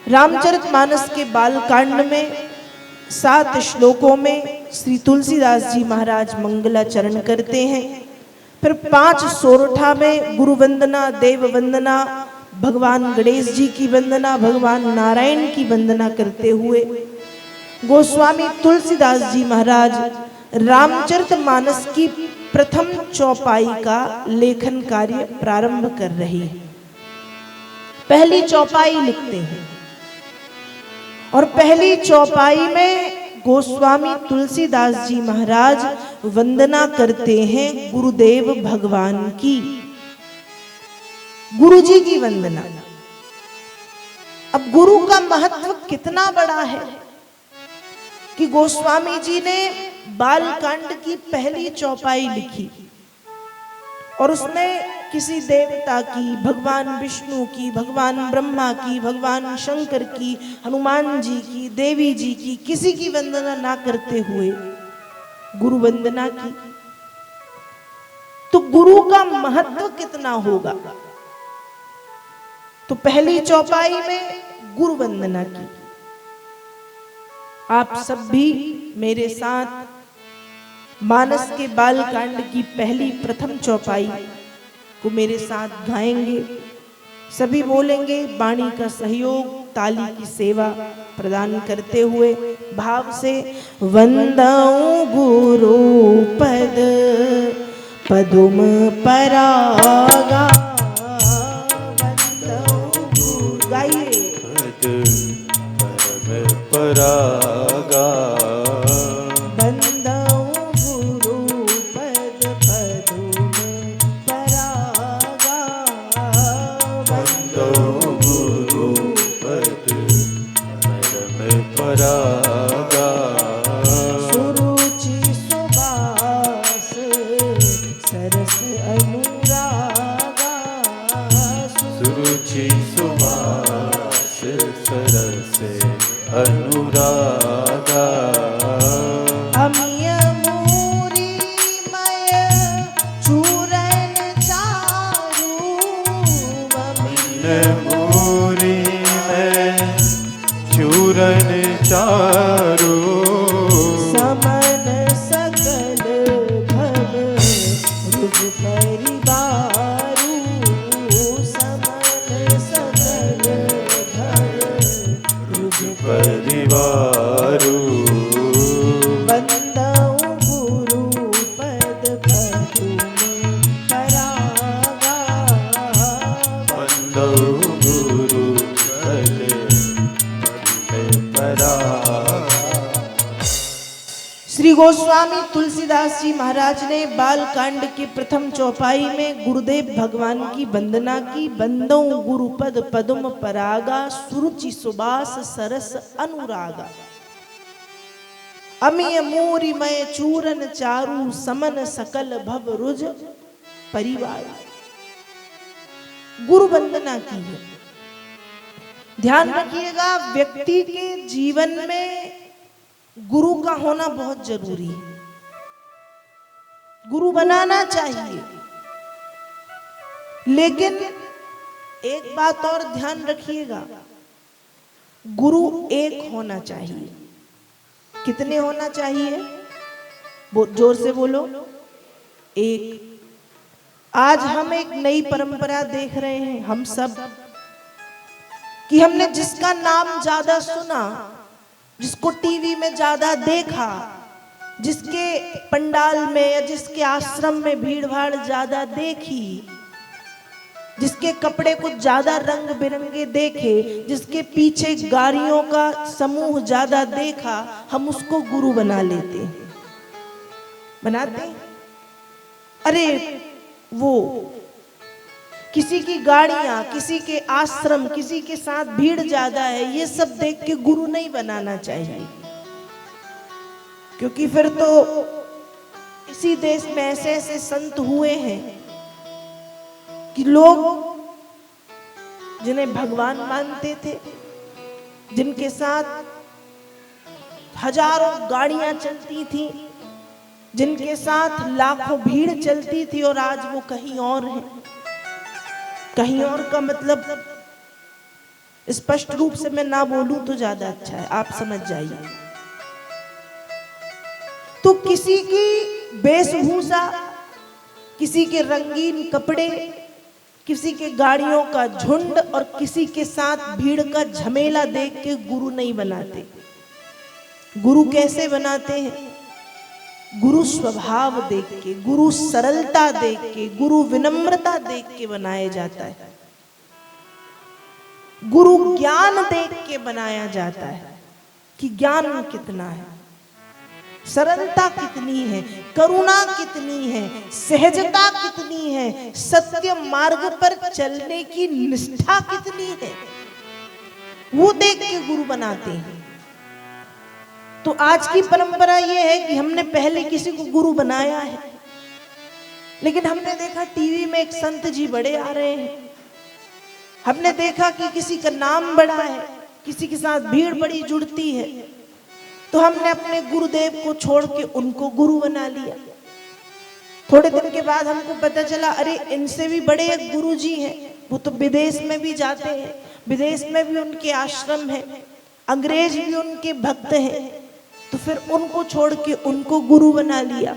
रामचरितमानस के बालकांड में 7 श्लोकों में श्री तुलसीदास जी महाराज मंगलाचरण करते हैं। फिर 5 सोरठा में गुरु वंदना, देव वंदना, भगवान गणेश जी की वंदना, भगवान नारायण की वंदना करते हुए गोस्वामी तुलसीदास जी महाराज रामचरितमानस की प्रथम चौपाई का लेखन कार्य प्रारंभ कर रहे हैं। पहली चौपाई लिखते हैं और पहली चौपाई में गोस्वामी तुलसीदास जी महाराज वंदना करते हैं गुरुदेव भगवान की, गुरु जी की वंदना। अब गुरु का महत्व कितना बड़ा है कि गोस्वामी जी ने बालकांड की पहली चौपाई लिखी और उसमें किसी देवता की, भगवान विष्णु की, भगवान ब्रह्मा की, भगवान शंकर की, हनुमान जी की, देवी जी की, किसी की वंदना ना करते हुए गुरु वंदना की, तो गुरु का महत्व कितना होगा। तो पहली चौपाई में गुरु वंदना की। आप सब भी मेरे साथ मानस के बालकांड की पहली प्रथम चौपाई को मेरे साथ गाएंगे। सभी बोलेंगे, वाणी का सहयोग, ताली की सेवा प्रदान करते हुए भाव से। वंदऊ गुरु पद पदुम परागा, वंदऊ गुरु, गाइए। परागा अनुरागा अमिय मूरी मय चूरन चारू, अमिय मूरी मय चूरन चारू, समन सकल भव रुज परिवारू, समन सकल भव रुज परिवारू। वंदऊ गुरु पद पदुम परागा, वंदऊ गुरु पद परागा। श्री गोस्वामी तुलसीदास जी महाराज ने बालकांड के प्रथम चौपाई में गुरुदेव भगवान की वंदना की। बंदो गुरुपद पदुम परागा, सुरुचि सुबास सरस अनुरागा, अमिय मूरी मय चूरन चारू, समन सकल भव रुज परिवार। गुरु वंदना की है। ध्यान रखिएगा, व्यक्ति के जीवन में गुरु का होना बहुत जरूरी है। गुरु बनाना चाहिए, लेकिन एक बात और ध्यान रखिएगा, गुरु एक होना चाहिए। कितने होना चाहिए? जोर से बोलो, एक। आज हम एक नई परंपरा देख रहे हैं, हम सब, कि हमने जिसका नाम ज्यादा सुना, जिसको टीवी में ज्यादा देखा, जिसके पंडाल में या जिसके आश्रम में भीड़ भाड़ ज्यादा देखी, जिसके कपड़े कुछ ज्यादा रंग बिरंगे देखे, जिसके पीछे गाड़ियों का समूह ज्यादा देखा, हम उसको गुरु बना लेते हैं। बनाते हैं? अरे वो किसी की गाड़ियां, किसी के आश्रम, किसी के साथ भीड़ ज्यादा है, ये सब देख के गुरु नहीं बनाना चाहिए। क्योंकि फिर तो इसी देश में ऐसे ऐसे संत हुए हैं कि लोग जिन्हें भगवान मानते थे, जिनके साथ हजारों गाड़ियां चलती थी, जिनके साथ लाखों भीड़ चलती थी, और आज वो कहीं और हैं। कहीं और का मतलब स्पष्ट रूप से मैं ना बोलूं तो ज्यादा अच्छा है, आप समझ जाइए। तो किसी की वेशभूषा, किसी के रंगीन कपड़े, किसी के गाड़ियों का झुंड और किसी के साथ भीड़ का झमेला देख के गुरु नहीं बनाते। गुरु कैसे बनाते हैं? गुरु स्वभाव देख के, गुरु सरलता देख के, गुरु विनम्रता देख के बनाया जाता है। गुरु ज्ञान देख के बनाया जाता है कि ज्ञान कितना है, सरलता कितनी है, करुणा कितनी है, सहजता कितनी है, सत्य मार्ग पर चलने की निष्ठा कितनी है, वो देख के गुरु बनाते हैं। तो आज की परंपरा ये है कि हमने पहले किसी को गुरु बनाया है, लेकिन हमने देखा टीवी में एक संत जी बड़े आ रहे हैं, हमने देखा कि किसी का नाम बड़ा है, किसी के साथ भीड़ बड़ी जुड़ती है, तो हमने अपने गुरुदेव को छोड़ के उनको गुरु बना लिया। थोड़े दिन के बाद हमको पता चला अरे इनसे भी बड़े एक गुरु जी हैं, वो तो विदेश में भी जाते हैं, विदेश में भी उनके आश्रम है, अंग्रेज भी उनके भक्त हैं, तो फिर उनको छोड़ के उनको गुरु बना लिया।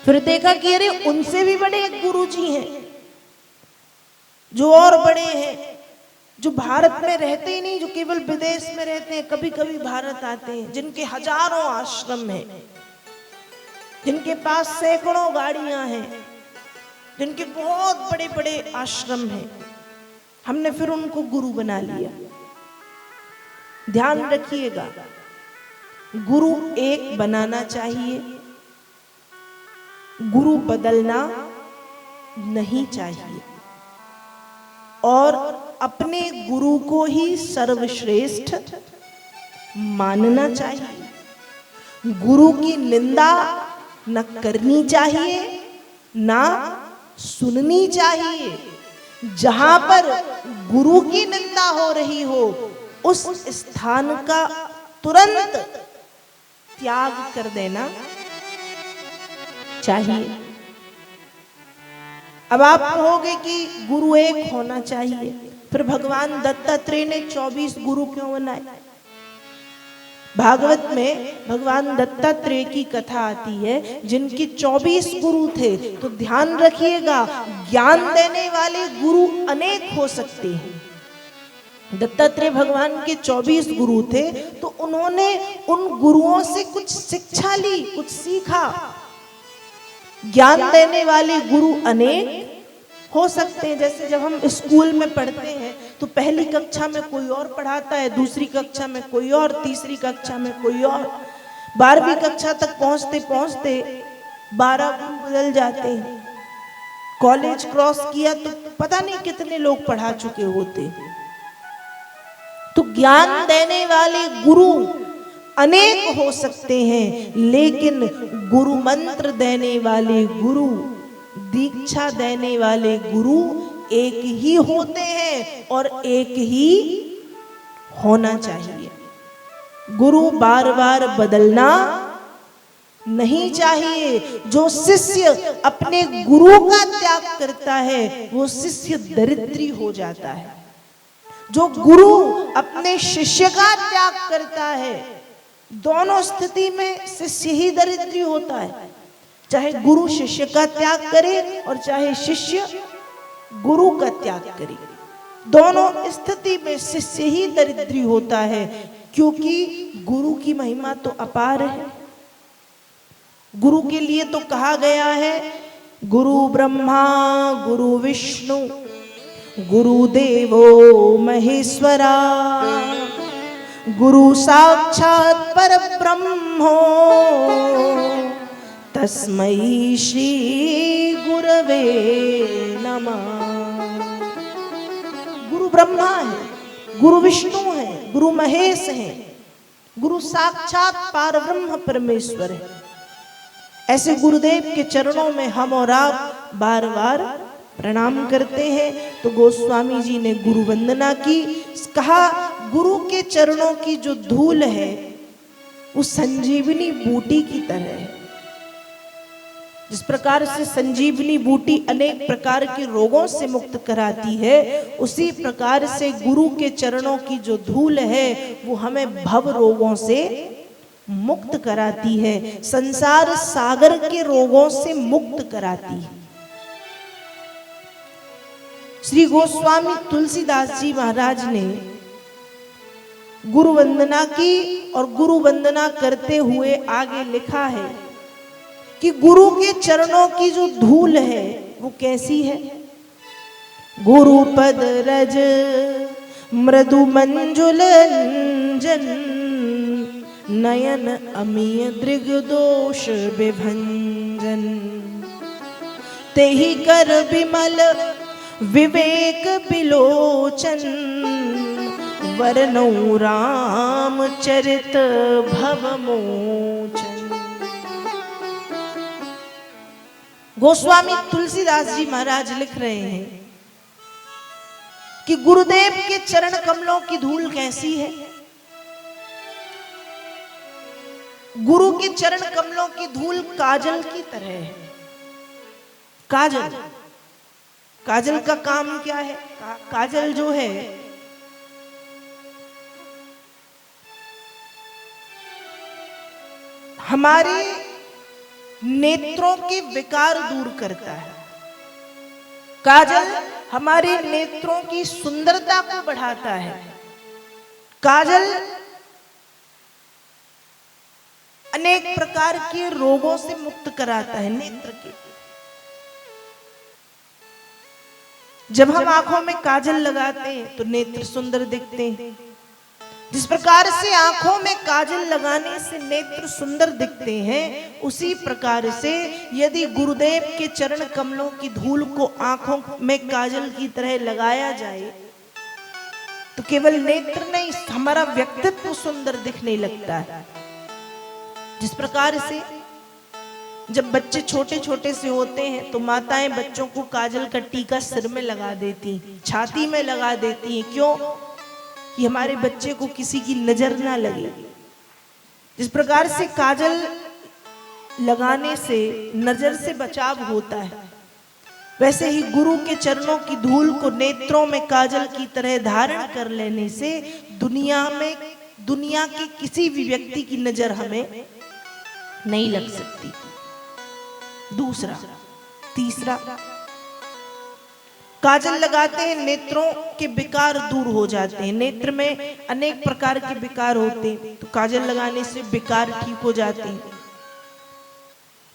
फिर देखा कि अरे उनसे भी बड़े एक गुरु जी हैं, जो और बड़े हैं, जो भारत में रहते ही नहीं, जो केवल विदेश में रहते हैं, कभी कभी भारत आते हैं, जिनके हजारों आश्रम हैं, जिनके पास सैकड़ों गाड़ियां हैं, जिनके बहुत बड़े बड़े आश्रम हैं, हमने फिर उनको गुरु बना लिया। ध्यान रखिएगा, गुरु एक बनाना चाहिए, गुरु बदलना नहीं चाहिए, और अपने गुरु को ही सर्वश्रेष्ठ मानना चाहिए। गुरु की निंदा न करनी चाहिए, ना सुननी चाहिए। जहां पर गुरु की निंदा हो रही हो, उस स्थान का तुरंत त्याग कर देना चाहिए। अब आप कहोगे कि गुरु एक होना चाहिए, फिर भगवान दत्तात्रेय ने 24 गुरु क्यों बनाए? भागवत में भगवान दत्तात्रेय की कथा आती है, जिनके 24 गुरु थे। तो ध्यान रखिएगा, ज्ञान देने वाले गुरु अनेक हो सकते हैं। दत्तात्रेय भगवान के 24 गुरु थे, तो उन्होंने उन गुरुओं से कुछ शिक्षा ली, कुछ सीखा। ज्ञान देने वाले गुरु अनेक हो सकते हैं। जैसे जब हम स्कूल में पढ़ते हैं तो पहली कक्षा में कोई और पढ़ाता है, दूसरी कक्षा में कोई और, तीसरी कक्षा में कोई और, 12वीं कक्षा तक पहुंचते पहुंचते 12 गुरु बदल जाते हैं। कॉलेज क्रॉस किया तो पता नहीं कितने लोग पढ़ा चुके होते। तो ज्ञान देने वाले गुरु अनेक हो सकते हैं, लेकिन गुरु मंत्र देने वाले गुरु, दीक्षा देने वाले गुरु एक ही होते हैं और एक ही होना चाहिए। गुरु बार बार बदलना नहीं चाहिए। जो शिष्य अपने गुरु का त्याग करता है, वो शिष्य दरिद्री हो जाता है। जो गुरु अपने शिष्य का त्याग करता है, दोनों स्थिति में शिष्य ही दरिद्री होता है। चाहे गुरु शिष्य का त्याग करे और चाहे शिष्य गुरु का त्याग करे, दोनों स्थिति में शिष्य ही दरिद्री होता है, क्योंकि गुरु की महिमा तो अपार है। गुरु के लिए तो कहा गया है, गुरु ब्रह्मा गुरु विष्णु गुरुदेवो महेश्वरा, गुरु साक्षात परब्रह्मो तस्मै श्री गुरवे नमः। गुरु ब्रह्मा है, गुरु विष्णु है, गुरु महेश है, गुरु साक्षात परब्रह्म परमेश्वर है। ऐसे गुरुदेव के चरणों में हम और आप बार बार प्रणाम करते हैं। तो गोस्वामी जी ने गुरु वंदना की, कहा गुरु के चरणों की जो धूल है वो संजीवनी बूटी की तरह है। जिस प्रकार से संजीवनी बूटी अनेक प्रकार के रोगों से मुक्त कराती है, उसी प्रकार से गुरु के चरणों की जो धूल है वो हमें भव रोगों से मुक्त कराती है, संसार सागर के रोगों से मुक्त कराती है। श्री गोस्वामी तुलसीदास जी महाराज ने गुरु वंदना की और गुरु वंदना करते हुए आगे लिखा है कि गुरु के चरणों की जो धूल है वो कैसी है। गुरु पद रज मृदु मंजुल अंजन, नयन अमीय दृग दोष विभंजन, तेहि कर विमल विवेक बिलोचन, वरनौ राम चरित भव मोचन। गोस्वामी तुलसीदास जी महाराज लिख रहे हैं कि गुरुदेव के चरण कमलों की धूल कैसी है। गुरु के चरण कमलों की धूल काजल की तरह है। काजल, काजल का काम क्या है? काजल जो है हमारे नेत्रों के विकार दूर करता है। काजल हमारे नेत्रों की सुंदरता को बढ़ाता है। काजल अनेक प्रकार के रोगों से मुक्त कराता है नेत्र के। जब हम आंखों में काजल लगाते हैं तो नेत्र सुंदर दिखते हैं। जिस प्रकार से आंखों में काजल लगाने से नेत्र सुंदर दिखते हैं, उसी प्रकार से यदि गुरुदेव के चरण कमलों की धूल को आंखों में काजल की तरह लगाया जाए तो केवल नेत्र नहीं, हमारा व्यक्तित्व सुंदर दिखने लगता है। जिस प्रकार से जब बच्चे छोटे छोटे से होते हैं तो माताएं बच्चों को काजल का टीका सिर में लगा देती, छाती में लगा देती हैं। क्यों? कि हमारे बच्चे को किसी की नजर ना लगे। जिस प्रकार से काजल लगाने से नजर से बचाव होता है, वैसे ही गुरु के चरणों की धूल को नेत्रों में काजल की तरह धारण कर लेने से दुनिया के किसी भी व्यक्ति की नजर हमें नहीं लग सकती। दूसरा, तीसरा, काजल लगाते हैं नेत्रों के विकार दूर हो जाते हैं। नेत्र में अनेक प्रकार के विकार होते हैं तो काजल लगाने से विकार ठीक हो जाते हैं।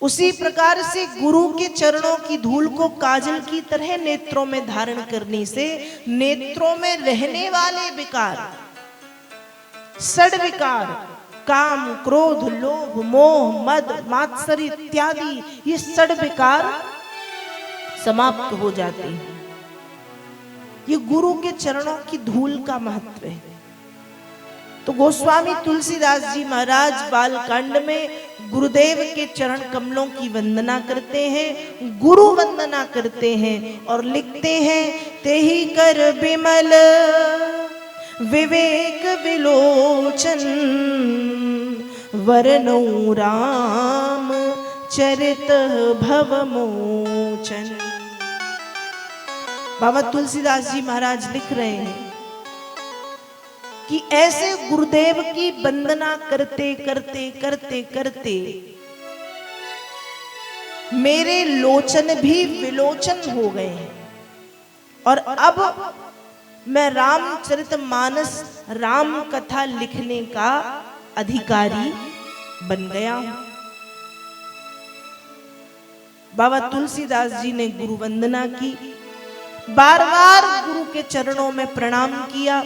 उसी प्रकार से गुरु के चरणों की धूल को काजल की तरह नेत्रों में धारण करने से नेत्रों में रहने वाले विकार, षड विकार, काम, क्रोध, लोभ, मोह, मद, मात्सर्य इत्यादि, ये षड विकार समाप्त हो जाते हैं। ये गुरु के चरणों की धूल का महत्व है। तो गोस्वामी तुलसीदास जी महाराज बालकांड में गुरुदेव के चरण कमलों की वंदना करते हैं, गुरु वंदना करते हैं और लिखते हैं, तेहि कर विमल विवेक विलोचन, वरनौ राम चरित भव मोचन। बाबा तुलसीदास जी महाराज लिख रहे हैं कि ऐसे गुरुदेव की वंदना करते करते करते करते मेरे लोचन भी विलोचन हो गए हैं और अब मैं रामचरितमानस, राम कथा लिखने का अधिकारी बन गया हूं। बाबा तुलसीदास जी ने गुरु वंदना की, बार बार गुरु के चरणों में प्रणाम किया